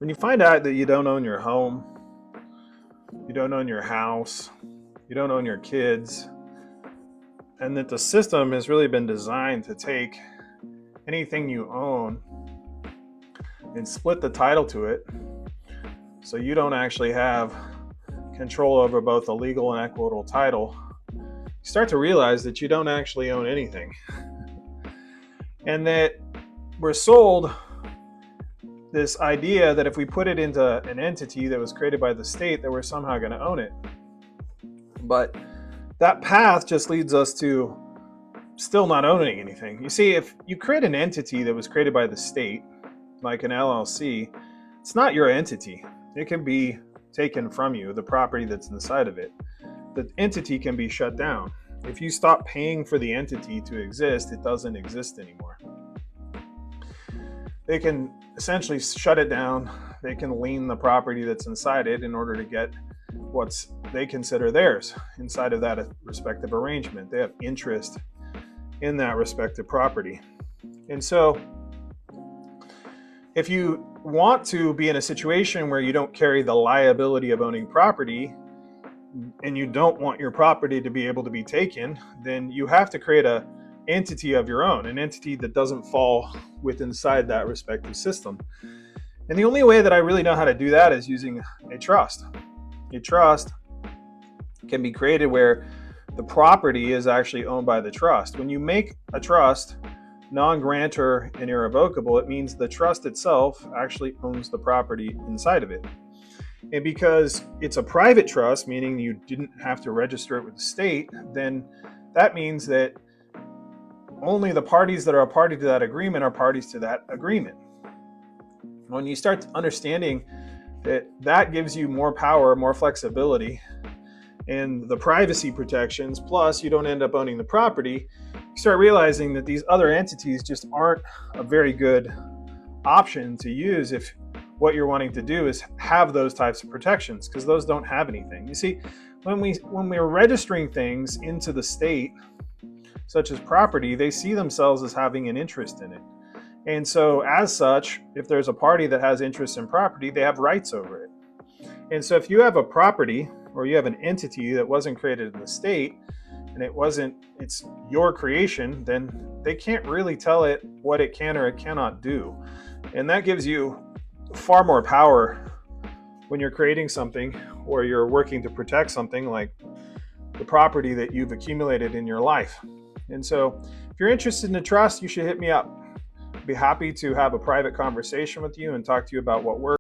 When you find out that you don't own your home, you don't own your house, you don't own your kids, and that the system has really been designed to take anything you own and split the title to it, so you don't actually have control over both the legal and equitable title, you start to realize that you don't actually own anything. And that we're sold this idea that if we put it into an entity that was created by the state, that we're somehow going to own it. But that path just leads us to still not owning anything. You see, if you create an entity that was created by the state, like an LLC, it's not your entity. It can be taken from you, the property that's inside of it. The entity can be shut down. If you stop paying for the entity to exist, it doesn't exist anymore. They can essentially shut it down. They can lien the property that's inside it in order to get what they consider theirs inside of that respective arrangement. They have interest in that respective property. And so if you want to be in a situation where you don't carry the liability of owning property and you don't want your property to be able to be taken, then you have to create an entity of your own, an entity that doesn't fall inside that respective system. And the only way that I really know how to do that is using a trust. A trust can be created where the property is actually owned by the trust. When you make a trust non-grantor and irrevocable, it means the trust itself actually owns the property inside of it. And because it's a private trust, meaning you didn't have to register it with the state, then that means that only the parties that are a party to that agreement are parties to that agreement. When you start understanding that that gives you more power, more flexibility, and the privacy protections, plus you don't end up owning the property, you start realizing that these other entities just aren't a very good option to use if what you're wanting to do is have those types of protections, because those don't have anything. You see, when we're registering things into the state, such as property, they see themselves as having an interest in it. And so as such, if there's a party that has interest in property, they have rights over it. And so if you have a property or you have an entity that wasn't created in the state and it's your creation, then they can't really tell it what it can or it cannot do. And that gives you far more power when you're creating something or you're working to protect something like the property that you've accumulated in your life. And so if you're interested in a trust, you should hit me up. I'd be happy to have a private conversation with you and talk to you about what works.